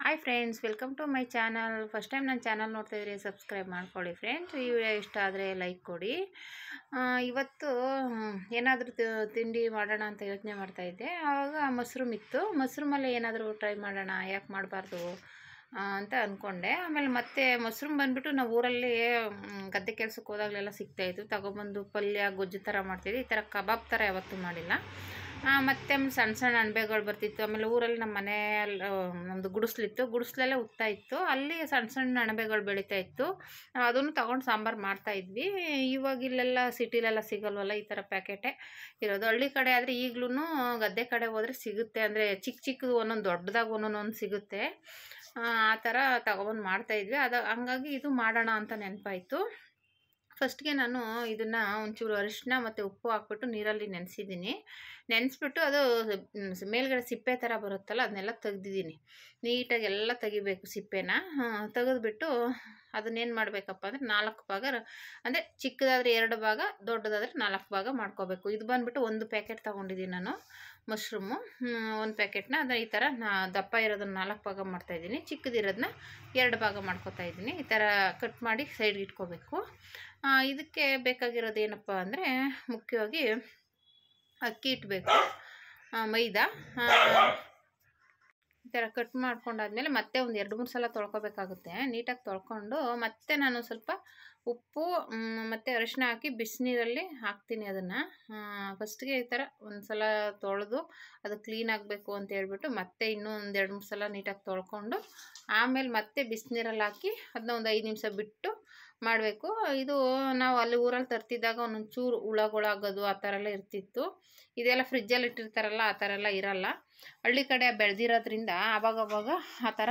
Hi friends, welcome to my channel. First time ನನ್ನ channel ನೋಡ್ತಾ ಇದ್ರೆ ಸಬ್ಸ್ಕ್ರೈಬ್ ಮಾಡ್ಕೊಳ್ಳಿ ಫ್ರೆಂಡ್ಸ್. ಈ ವಿಡಿಯೋ ಇಷ್ಟ ಆದರೆ ಲೈಕ್ ಕೊಡಿ. ಇವತ್ತು ಏನಾದರೂ ತಿಂಡಿ ಮಾಡೋಣ ಅಂತ ಯೋಚನೆ ಮಾಡ್ತಾಯಿದ್ದೆ. ಆವಾಗ ಮಶ್ರೂಮ್ ಇತ್ತು. ಮಶ್ರೂಮಲ್ಲಿ ಏನಾದರೂ ಟ್ರೈ ಮಾಡೋಣ, ಯಾಕೆ ಮಾಡಬಾರ್ದು ಅಂತ ಅಂದ್ಕೊಂಡೆ. ಆಮೇಲೆ ಮತ್ತೆ ಮಶ್ರೂಮ್ ಬಂದುಬಿಟ್ಟು ನಾವು ಊರಲ್ಲಿ ಗದ್ದೆ ಕೆಲಸಕ್ಕೆ ಹೋದಾಗಲೆಲ್ಲ ಸಿಗ್ತಾಯಿತ್ತು. ತಗೊಬಂದು ಪಲ್ಯ ಗೊಜ್ಜು ಥರ ಮಾಡ್ತಿದ್ವಿ. ಈ ಥರ ಕಬಾಬ್ ಥರ ಯಾವತ್ತೂ ಮಾಡಿಲ್ಲ. ಮತ್ತು ಆಮೇಲೆ ಸಣ್ಣ ಸಣ್ಣ ಅಣಬೆಗಳು ಬರ್ತಿತ್ತು. ಆಮೇಲೆ ಊರಲ್ಲಿ ನಮ್ಮ ಮನೆಯಲ್ಲಿ ನಮ್ಮದು ಗುಡಿಸ್ಲಿತ್ತು. ಗುಡಿಸ್ಲಲ್ಲೇ ಉತ್ತಾ ಇತ್ತು. ಅಲ್ಲಿ ಸಣ್ಣ ಸಣ್ಣ ಅಣಬೆಗಳು ಬೆಳೀತಾ ಇತ್ತು. ಅದನ್ನು ತೊಗೊಂಡು ಸಾಂಬಾರು ಮಾಡ್ತಾಯಿದ್ವಿ. ಇವಾಗ ಇಲ್ಲೆಲ್ಲ ಸಿಟಿಲೆಲ್ಲ ಸಿಗಲ್ವಲ್ಲ ಈ ಥರ ಪ್ಯಾಕೆಟೇ ಇರೋದು. ಹಳ್ಳಿ ಕಡೆ ಆದರೆ ಈಗಲೂ ಗದ್ದೆ ಕಡೆ ಹೋದರೆ ಸಿಗುತ್ತೆ. ಅಂದರೆ ಚಿಕ್ಕ ಚಿಕ್ಕದು ಒಂದೊಂದು ದೊಡ್ಡದಾಗಿ ಒಂದೊಂದು ಸಿಗುತ್ತೆ. ಆ ಥರ ತಗೊಬಂದು ಮಾಡ್ತಾಯಿದ್ವಿ. ಹಂಗಾಗಿ ಇದು ಮಾಡೋಣ ಅಂತ ನೆನಪಾಯಿತು. ಫಸ್ಟ್ಗೆ ನಾನು ಇದನ್ನು ಒಂಚೂರು ಅರಿಶಿನ ಮತ್ತು ಉಪ್ಪು ಹಾಕ್ಬಿಟ್ಟು ನೀರಲ್ಲಿ ನೆನೆಸಿದ್ದೀನಿ. ನೆನೆಸ್ಬಿಟ್ಟು ಅದು ಮೇಲ್ಗಡೆ ಸಿಪ್ಪೆ ಥರ ಬರುತ್ತಲ್ಲ, ಅದನ್ನೆಲ್ಲ ತೆಗ್ದಿದ್ದೀನಿ. ನೀಟಾಗಿ ಎಲ್ಲ ತೆಗಿಬೇಕು ಸಿಪ್ಪೆನ. ತೆಗೆದ್ಬಿಟ್ಟು ಅದನ್ನೇನು ಮಾಡಬೇಕಪ್ಪ ಅಂದರೆ 4 ಭಾಗ, ಅಂದರೆ ಚಿಕ್ಕದಾದರೆ 2 ಭಾಗ, ದೊಡ್ಡದಾದರೆ 4 ಭಾಗ ಮಾಡ್ಕೋಬೇಕು. ಇದು ಬಂದುಬಿಟ್ಟು 1 ಪ್ಯಾಕೆಟ್ ತೊಗೊಂಡಿದ್ದೀನಿ ನಾನು ಮಶ್ರೂಮು. 1 ಪ್ಯಾಕೆಟ್ನ ಅದನ್ನು ಈ ಥರ ದಪ್ಪ ಇರೋದನ್ನು 4 ಭಾಗ ಮಾಡ್ತಾಯಿದ್ದೀನಿ. ಚಿಕ್ಕದಿರೋದನ್ನ 2 ಭಾಗ ಮಾಡ್ಕೊತಾ ಇದ್ದೀನಿ. ಈ ಥರ ಕಟ್ ಮಾಡಿ ಸೈಡ್ಗೆ ಇಟ್ಕೋಬೇಕು. ಇದಕ್ಕೆ ಬೇಕಾಗಿರೋದು ಏನಪ್ಪ ಅಂದರೆ ಮುಖ್ಯವಾಗಿ ಅಕ್ಕಿ ಇಟ್ಬೇಕು, ಮೈದಾ. ಈ ಥರ ಕಟ್ ಮಾಡ್ಕೊಂಡಾದ್ಮೇಲೆ ಮತ್ತೆ ಒಂದು 2-3 ಸಲ ತೊಳ್ಕೊಬೇಕಾಗುತ್ತೆ. ನೀಟಾಗಿ ತೊಳ್ಕೊಂಡು ಮತ್ತೆ ನಾನು ಸ್ವಲ್ಪ ಉಪ್ಪು ಮತ್ತು ಅರಿಶಿನ ಹಾಕಿ ಬಿಸಿನೀರಲ್ಲಿ ಹಾಕ್ತೀನಿ. ಅದನ್ನು ಫಸ್ಟ್ಗೆ ಈ ಥರ ಒಂದು ಸಲ ತೊಳೆದು ಅದು ಕ್ಲೀನ್ ಆಗಬೇಕು ಅಂತ ಹೇಳ್ಬಿಟ್ಟು ಮತ್ತೆ ಇನ್ನೂ ಒಂದು 2-3 ಸಲ ನೀಟಾಗಿ ತೊಳ್ಕೊಂಡು ಆಮೇಲೆ ಮತ್ತೆ ಬಿಸಿನೀರಲ್ಲಿ ಹಾಕಿ ಅದನ್ನ ಒಂದು 5 ನಿಮಿಷ ಬಿಟ್ಟು ಮಾಡಬೇಕು. ಇದು ನಾವು ಅಲ್ಲಿ ಊರಲ್ಲಿ ತರ್ತಿದ್ದಾಗ ಒಂದೊಂದು ಚೂರು ಹುಳಗಳಾಗೋದು ಆ ಥರ ಎಲ್ಲ ಇರ್ತಿತ್ತು. ಇದೆಲ್ಲ ಫ್ರಿಜ್ಜಲ್ಲಿ ಇಟ್ಟಿರ್ತಾರಲ್ಲ, ಆ ಥರ ಎಲ್ಲ ಇರಲ್ಲ. ಹಳ್ಳಿ ಕಡೆ ಬೆಳೆದಿರೋದ್ರಿಂದ ಆವಾಗವಾಗ ಆ ಥರ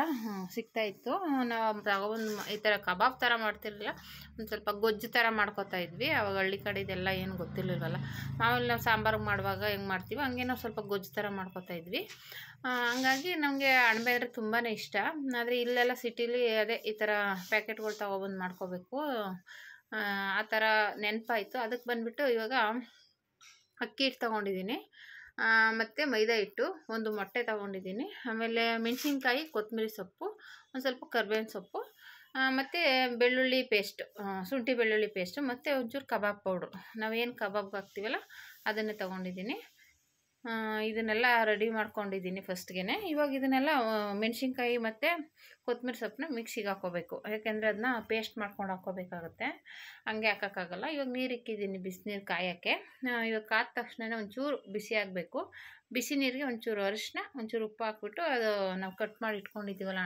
ಸಿಗ್ತಾಯಿತ್ತು. ನಾವು ತಗೊಬಂದು ಈ ಥರ ಕಬಾಬ್ ಥರ ಮಾಡ್ತಿರಲಿಲ್ಲ, ಒಂದು ಸ್ವಲ್ಪ ಗೊಜ್ಜು ಥರ ಮಾಡ್ಕೊತಾ ಇದ್ವಿ. ಆವಾಗ ಹಳ್ಳಿ ಕಡೆ ಇದೆಲ್ಲ ಏನು ಗೊತ್ತಿರಲಿಲ್ವಲ್ಲ. ಮಾಮೂಲಿ ನಾವು ಸಾಂಬಾರು ಮಾಡುವಾಗ ಹೆಂಗೆ ಮಾಡ್ತೀವಿ ಹಂಗೆ ನಾವು ಸ್ವಲ್ಪ ಗೊಜ್ಜು ಥರ ಮಾಡ್ಕೊತಾ ಇದ್ವಿ. ಹಂಗಾಗಿ ನಮಗೆ ಅಣಬೆ ಅಂದರೆ ತುಂಬಾ ಇಷ್ಟ. ಆದರೆ ಇಲ್ಲೆಲ್ಲ ಸಿಟೀಲಿ ಅದೇ ಈ ಥರ ಪ್ಯಾಕೆಟ್ಗಳು ತೊಗೊಬಂದು ಮಾಡ್ಕೋಬೇಕು. ಆ ಥರ ನೆನಪಾಯಿತು. ಅದಕ್ಕೆ ಬಂದುಬಿಟ್ಟು ಇವಾಗ ಅಕ್ಕಿ ಹಿಟ್ಟು ತೊಗೊಂಡಿದ್ದೀನಿ, ಮತ್ತು ಮೈದಾ ಹಿಟ್ಟು, 1 ಮೊಟ್ಟೆ ತೊಗೊಂಡಿದ್ದೀನಿ. ಆಮೇಲೆ ಮೆಣಸಿನ್ಕಾಯಿ, ಕೊತ್ತಂಬರಿ ಸೊಪ್ಪು, ಒಂದು ಸ್ವಲ್ಪ ಕರ್ಬೇವಿನ ಸೊಪ್ಪು, ಮತ್ತು ಬೆಳ್ಳುಳ್ಳಿ ಪೇಸ್ಟು, ಶುಂಠಿ ಬೆಳ್ಳುಳ್ಳಿ ಪೇಸ್ಟು, ಮತ್ತು ಒಂಚೂರು ಕಬಾಬ್ ಪೌಡ್ರು. ನಾವೇನು ಕಬಾಬ್ಗೆ ಹಾಕ್ತೀವಲ್ಲ ಅದನ್ನೇ ತೊಗೊಂಡಿದ್ದೀನಿ. ಇದನ್ನೆಲ್ಲ ರೆಡಿ ಮಾಡ್ಕೊಂಡಿದ್ದೀನಿ ಫಸ್ಟ್ಗೆ. ಇವಾಗ ಇದನ್ನೆಲ್ಲ ಮೆಣಸಿನ್ಕಾಯಿ ಮತ್ತು ಕೊತ್ತಂಬರಿ ಸೊಪ್ಪನ್ನ ಮಿಕ್ಸಿಗೆ ಹಾಕ್ಕೋಬೇಕು. ಯಾಕೆಂದರೆ ಅದನ್ನ ಪೇಸ್ಟ್ ಮಾಡ್ಕೊಂಡು ಹಾಕ್ಕೋಬೇಕಾಗುತ್ತೆ, ಹಂಗೆ ಹಾಕೋಕ್ಕಾಗಲ್ಲ. ಇವಾಗ ನೀರು ಇಕ್ಕಿದ್ದೀನಿ ಬಿಸಿನೀರು ಕಾಯೋಕ್ಕೆ. ಇವಾಗ ಕಾದ ತಕ್ಷಣ ಒಂಚೂರು ಬಿಸಿ ಆಗಬೇಕು. ಬಿಸಿ ನೀರಿಗೆ ಒಂಚೂರು ಅರಿಶಿನ, ಒಂಚೂರು ಉಪ್ಪು ಹಾಕ್ಬಿಟ್ಟು ಅದು ನಾವು ಕಟ್ ಮಾಡಿ ಇಟ್ಕೊಂಡಿದ್ದೀವಲ್ಲ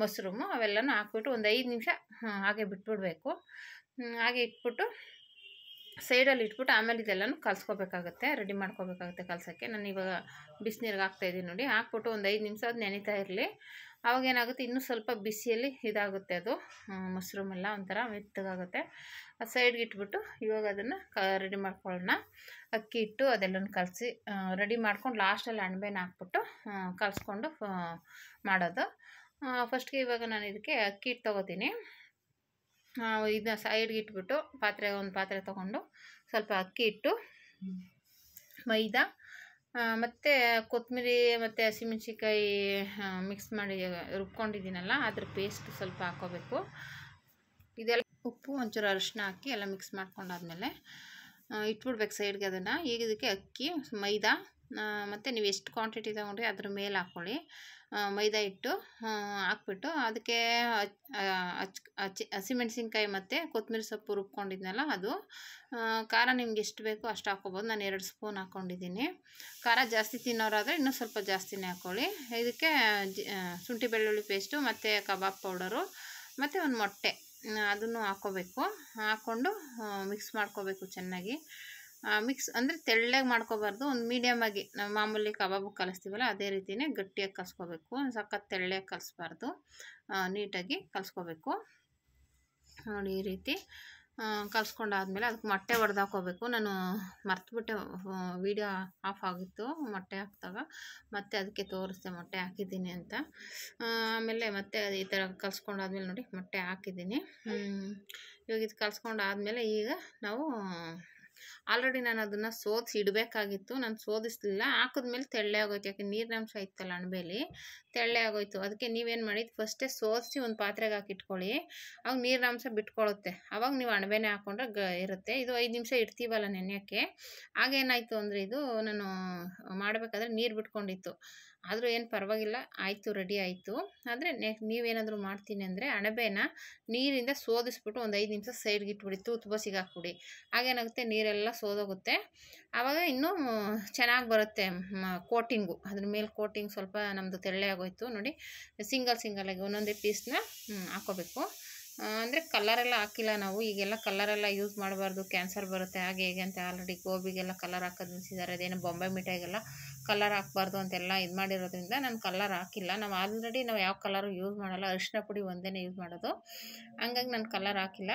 ಮಶ್ರೂಮು, ಅವೆಲ್ಲನೂ ಹಾಕ್ಬಿಟ್ಟು ಒಂದು 5 ನಿಮಿಷ ಹಾಗೆ ಬಿಟ್ಬಿಡಬೇಕು. ಹಾಗೆ ಇಟ್ಬಿಟ್ಟು ಸೈಡಲ್ಲಿ ಇಟ್ಬಿಟ್ಟು ಆಮೇಲೆ ಇದೆಲ್ಲನೂ ಕಲಿಸ್ಕೋಬೇಕಾಗುತ್ತೆ, ರೆಡಿ ಮಾಡ್ಕೋಬೇಕಾಗುತ್ತೆ ಕಲಸೋಕ್ಕೆ. ನಾನು ಇವಾಗ ಬಿಸಿನೀರಿಗೆ ಹಾಕ್ತಾಯಿದ್ದೀನಿ ನೋಡಿ. ಹಾಕ್ಬಿಟ್ಟು ಒಂದು 5 ನಿಮಿಷ ಅದು ನೆನೀತಾ ಇರಲಿ. ಆವಾಗೇನಾಗುತ್ತೆ, ಇನ್ನೂ ಸ್ವಲ್ಪ ಬಿಸಿಯಲ್ಲಿ ಇದಾಗುತ್ತೆ ಅದು ಮಶ್ರೂಮೆಲ್ಲ ಒಂಥರ ಮೆತ್ತಗಾಗುತ್ತೆ. ಅದು ಸೈಡ್ಗೆ ಇಟ್ಬಿಟ್ಟು ಇವಾಗ ಅದನ್ನು ರೆಡಿ ಮಾಡ್ಕೊಳ್ಳೋಣ. ಅಕ್ಕಿ ಹಿಟ್ಟು ಅದೆಲ್ಲನೂ ಕಲಸಿ ರೆಡಿ ಮಾಡ್ಕೊಂಡು ಲಾಸ್ಟಲ್ಲಿ ಅಣಬೆನ ಹಾಕ್ಬಿಟ್ಟು ಕಲಿಸ್ಕೊಂಡು ಮಾಡೋದು. ಫಸ್ಟ್ಗೆ ಇವಾಗ ನಾನು ಇದಕ್ಕೆ ಅಕ್ಕಿ ಹಿಟ್ಟು ತೊಗೋತೀನಿ. ಇದನ್ನ ಸೈಡ್ಗೆ ಇಟ್ಬಿಟ್ಟು ಒಂದು ಪಾತ್ರೆ ತೊಗೊಂಡು ಸ್ವಲ್ಪ ಅಕ್ಕಿ ಹಿಟ್ಟು, ಮೈದಾ ಮತ್ತು ಕೊತ್ತಂಬರಿ ಮತ್ತು ಹಸಿಮೆಣ್ಸಿನ್ಕಾಯಿ ಮಿಕ್ಸ್ ಮಾಡಿ ರುಬ್ಕೊಂಡಿದ್ದೀನಲ್ಲ ಅದ್ರ ಪೇಸ್ಟ್ ಸ್ವಲ್ಪ ಹಾಕ್ಕೋಬೇಕು. ಇದೆಲ್ಲ ಉಪ್ಪು, ಒಂಚೂರು ಅರಿಶಿನ ಹಾಕಿ ಎಲ್ಲ ಮಿಕ್ಸ್ ಮಾಡ್ಕೊಂಡಾದ್ಮೇಲೆ ಇಟ್ಬಿಡ್ಬೇಕು ಸೈಡ್ಗೆ ಅದನ್ನು. ಈಗ ಇದಕ್ಕೆ ಅಕ್ಕಿ, ಮೈದಾ ಮತ್ತು ನೀವು ಎಷ್ಟು ಕ್ವಾಂಟಿಟಿ ತೊಗೊಂಡ್ರಿ ಅದ್ರ ಮೇಲೆ ಹಾಕ್ಕೊಳ್ಳಿ. ಮೈದಾ ಹಿಟ್ಟು ಹಾಕ್ಬಿಟ್ಟು ಅದಕ್ಕೆ ಹಸಿಮೆಣ್ಸಿನ್ಕಾಯಿ ಮತ್ತು ಕೊತ್ತಂಬರಿ ಸೊಪ್ಪು ರುಬ್ಕೊಂಡಿದ್ನಲ್ಲ ಅದು. ಖಾರ ನಿಮ್ಗೆ ಎಷ್ಟು ಬೇಕೋ ಅಷ್ಟು ಹಾಕ್ಕೊಬೋದು. ನಾನು 2 ಸ್ಪೂನ್ ಹಾಕ್ಕೊಂಡಿದ್ದೀನಿ. ಖಾರ ಜಾಸ್ತಿ ತಿನ್ನೋರಾದರೆ ಇನ್ನೂ ಸ್ವಲ್ಪ ಜಾಸ್ತಿನೇ ಹಾಕ್ಕೊಳ್ಳಿ. ಇದಕ್ಕೆ ಶುಂಠಿ ಬೆಳ್ಳುಳ್ಳಿ ಪೇಸ್ಟು ಮತ್ತು ಕಬಾಬ್ ಪೌಡರು ಮತ್ತು ಒಂದು ಮೊಟ್ಟೆ ಅದನ್ನು ಹಾಕ್ಕೋಬೇಕು. ಹಾಕ್ಕೊಂಡು ಮಿಕ್ಸ್ ಮಾಡ್ಕೋಬೇಕು ಚೆನ್ನಾಗಿ. ಮಿಕ್ಸ್ ಅಂದರೆ ತೆಳ್ಳಗೆ ಮಾಡ್ಕೋಬಾರ್ದು, ಒಂದು ಮೀಡಿಯಮಾಗಿ ನಾವು ಮಾಮೂಲಿ ಕಬಾಬು ಕಲಿಸ್ತೀವಲ್ಲ ಅದೇ ರೀತಿಯೇ ಗಟ್ಟಿಯಾಗಿ ಕಲಿಸ್ಕೋಬೇಕು. ಸಖತ್ ತೆಳ್ಳಗೆ ಕಲಿಸ್ಬಾರ್ದು, ನೀಟಾಗಿ ಕಲಿಸ್ಕೋಬೇಕು ನೋಡಿ. ಈ ರೀತಿ ಕಲಿಸ್ಕೊಂಡಾದ್ಮೇಲೆ ಅದಕ್ಕೆ ಮೊಟ್ಟೆ ಒಡೆದು ಹಾಕ್ಕೋಬೇಕು. ನಾನು ಮರ್ತುಬಿಟ್ಟೆ, ವೀಡಿಯೋ ಆಫ್ ಆಗಿತ್ತು ಮೊಟ್ಟೆ ಹಾಕಿದಾಗ. ಮತ್ತೆ ಅದಕ್ಕೆ ತೋರಿಸ್ದೆ ಮೊಟ್ಟೆ ಹಾಕಿದ್ದೀನಿ ಅಂತ. ಆಮೇಲೆ ಮತ್ತೆ ಈ ಥರ ಕಲಿಸ್ಕೊಂಡಾದ್ಮೇಲೆ ನೋಡಿ ಮೊಟ್ಟೆ ಹಾಕಿದ್ದೀನಿ. ಇವಾಗ ಇದು ಕಲಿಸ್ಕೊಂಡಾದ್ಮೇಲೆ ಈಗ ನಾವು ಆಲ್ರೆಡಿ ನಾನು ಅದನ್ನು ಸೋದಿಸಿ ಇಡಬೇಕಾಗಿತ್ತು, ನಾನು ಸೋದಿಸಲಿಲ್ಲ. ಹಾಕಿದ್ಮೇಲೆ ತೆಳ್ಳೆ ಆಗೋಯ್ತು, ಯಾಕೆ ನೀರಿನಂಶ ಇತ್ತಲ್ಲ ಅಣಬೆಲಿ, ತೆಳ್ಳೆ ಆಗೋಯ್ತು. ಅದಕ್ಕೆ ನೀವೇನು ಮಾಡಿ ಫಸ್ಟೇ ಸೋದಿಸಿ ಒಂದು ಪಾತ್ರೆಗೆ ಹಾಕಿಟ್ಕೊಳ್ಳಿ, ಅವಾಗ ನೀರಿನಂಶ ಬಿಟ್ಕೊಳ್ಳುತ್ತೆ. ಅವಾಗ ನೀವು ಅಣಬೆನೇ ಹಾಕ್ಕೊಂಡ್ರೆ ಇರುತ್ತೆ. ಇದು 5 ನಿಮಿಷ ಇಡ್ತೀವಲ್ಲ ನೆನೆಯೋಕ್ಕೆ, ಆಗೇನಾಯಿತು ಅಂದರೆ ಇದು ನಾನು ಮಾಡಬೇಕಾದ್ರೆ ನೀರು ಬಿಟ್ಕೊಂಡಿತ್ತು. ಆದರೂ ಏನು ಪರವಾಗಿಲ್ಲ, ಆಯಿತು, ರೆಡಿ ಆಯಿತು. ಆದರೆ ನೀವೇನಾದರೂ ಮಾಡ್ತೀನಿ ಅಂದರೆ ಅಣಬೆನ ನೀರಿಂದ ಸೋದಿಸ್ಬಿಟ್ಟು ಒಂದು 5 ನಿಮಿಷ ಸೈಡ್ಗೆ ಇಟ್ಬಿಡಿ, ತೂತು ಬಸಿಗೆ ಹಾಕ್ಬಿಡಿ. ಆಗೇನಾಗುತ್ತೆ, ನೀರೆಲ್ಲ ಸೋದೋಗುತ್ತೆ. ಆವಾಗ ಇನ್ನೂ ಚೆನ್ನಾಗಿ ಬರುತ್ತೆ ಕೋಟಿಂಗು. ಅದ್ರ ಮೇಲೆ ಕೋಟಿಂಗ್ ಸ್ವಲ್ಪ ನಮ್ಮದು ತೆಳ್ಳೆ ಆಗೋಯ್ತು ನೋಡಿ. ಸಿಂಗಲಾಗಿ ಒಂದೊಂದೇ ಪೀಸ್ನ ಹಾಕ್ಕೋಬೇಕು. ಅಂದರೆ ಕಲರೆಲ್ಲ ಹಾಕಿಲ್ಲ ನಾವು, ಈಗೆಲ್ಲ ಕಲರೆಲ್ಲ ಯೂಸ್ ಮಾಡಬಾರ್ದು, ಕ್ಯಾನ್ಸರ್ ಬರುತ್ತೆ ಹಾಗೆ ಹೇಗೆ ಅಂತ ಆಲ್ರೆಡಿ ಗೋಬಿಗೆಲ್ಲ ಕಲರ್ ಹಾಕೋದು ನಿಲ್ಸಿದ್ದಾರೆ. ಅದೇನೋ ಬೊಂಬೆ ಮಿಠಾಯಿಗೆಲ್ಲ ಕಲರ್ ಹಾಕ್ಬಾರ್ದು ಅಂತೆಲ್ಲ ಇದು ಮಾಡಿರೋದ್ರಿಂದ ನಾನು ಕಲರ್ ಹಾಕಿಲ್ಲ. ನಾವು ಆಲ್ರೆಡಿ ಯಾವ ಕಲರು ಯೂಸ್ ಮಾಡಲ್ಲ, ಅರಿಶಿನ ಪುಡಿ ಒಂದೇ ಯೂಸ್ ಮಾಡೋದು, ಹಂಗಾಗಿ ನಾನು ಕಲರ್ ಹಾಕಿಲ್ಲ.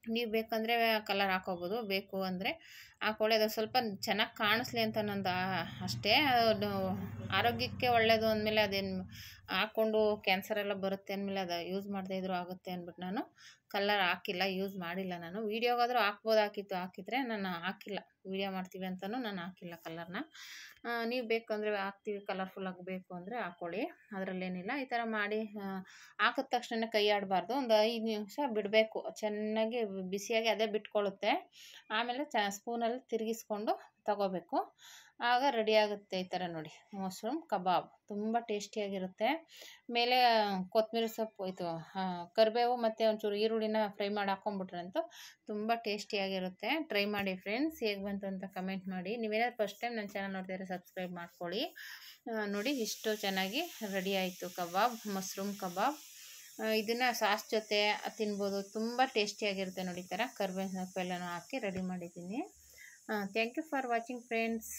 ನೀವು ಬೇಕಂದರೆ ಕಲರ್ ಹಾಕೋಬೋದು, ಬೇಕು ಅಂದರೆ ಹಾಕೊಳ್ಳಿ. ಅದು ಸ್ವಲ್ಪ ಚೆನ್ನಾಗಿ ಕಾಣಿಸ್ಲಿ ಅಂತ ನಂದು ಅಷ್ಟೇ. ಅದು ಆರೋಗ್ಯಕ್ಕೆ ಒಳ್ಳೆಯದು ಅಂದಮೇಲೆ ಅದೇನು ಹಾಕ್ಕೊಂಡು ಕ್ಯಾನ್ಸರ್ ಎಲ್ಲ ಬರುತ್ತೆ ಅಂದಮೇಲೆ ಅದು ಯೂಸ್ ಮಾಡದೇ ಇದ್ರೂ ಆಗುತ್ತೆ ಅಂದ್ಬಿಟ್ಟು ನಾನು ಕಲರ್ ಹಾಕಿಲ್ಲ, ಯೂಸ್ ಮಾಡಿಲ್ಲ. ನಾನು ವೀಡಿಯೋಗಾದರೂ ಹಾಕಿದ್ರೆ ನಾನು ಹಾಕಿಲ್ಲ, ವೀಡಿಯೋ ಮಾಡ್ತೀವಿ ಅಂತಲೂ ನಾನು ಹಾಕಿಲ್ಲ ಕಲರ್ನ. ನೀವು ಬೇಕಂದರೆ ಹಾಕ್ತೀವಿ ಕಲರ್ಫುಲ್ಲಾಗಿ ಬೇಕು ಅಂದರೆ ಹಾಕ್ಕೊಳ್ಳಿ, ಅದರಲ್ಲೇನಿಲ್ಲ. ಈ ಥರ ಮಾಡಿ ಹಾಕಿದ ತಕ್ಷಣ ಕೈ ಆಡಬಾರ್ದು, ಒಂದು 5 ನಿಮಿಷ ಬಿಡಬೇಕು, ಚೆನ್ನಾಗಿ ಬಿಸಿಯಾಗಿ ಅದೇ ಬಿಟ್ಕೊಳ್ಳುತ್ತೆ. ಆಮೇಲೆ ಸ್ಪೂನಲ್ಲಿ ತಿರುಗಿಸ್ಕೊಂಡು ತಗೋಬೇಕು, ಆಗ ರೆಡಿ ಆಗುತ್ತೆ. ಈ ಥರ ನೋಡಿ, ಮಶ್ರೂಮ್ ಕಬಾಬ್ ತುಂಬ ಟೇಸ್ಟಿಯಾಗಿರುತ್ತೆ. ಮೇಲೆ ಕೊತ್ತಂಬರಿ ಸೊಪ್ಪು ಇದು ಕರಿಬೇವು ಮತ್ತು ಒಂಚೂರು ಈರುಳ್ಳಿನ ಫ್ರೈ ಮಾಡಿ ಹಾಕ್ಕೊಂಬಿಟ್ರಂತೂ ತುಂಬ ಟೇಸ್ಟಿಯಾಗಿರುತ್ತೆ. ಟ್ರೈ ಮಾಡಿ ಫ್ರೆಂಡ್ಸ್, ಹೇಗೆ ಬಂತು ಅಂತ ಕಮೆಂಟ್ ಮಾಡಿ. ನೀವೇನಾದ್ರು ಫಸ್ಟ್ ಟೈಮ್ ನನ್ನ ಚಾನಲ್ ನೋಡ್ತಿದ್ರೆ ಸಬ್ಸ್ಕ್ರೈಬ್ ಮಾಡ್ಕೊಳ್ಳಿ. ನೋಡಿ ಇಷ್ಟು ಚೆನ್ನಾಗಿ ರೆಡಿ ಆಯಿತು ಕಬಾಬ್, ಮಶ್ರೂಮ್ ಕಬಾಬ್. ಇದನ್ನು ಸಾಸ್ ಜೊತೆ ತಿನ್ಬೋದು, ತುಂಬ ಟೇಸ್ಟಿಯಾಗಿರುತ್ತೆ ನೋಡಿ. ಈ ಥರ ಕರಿಬೇವು ಸೊಪ್ಪೆಲ್ಲನೂ ಹಾಕಿ ರೆಡಿ ಮಾಡಿದ್ದೀನಿ. Thank you for watching friends.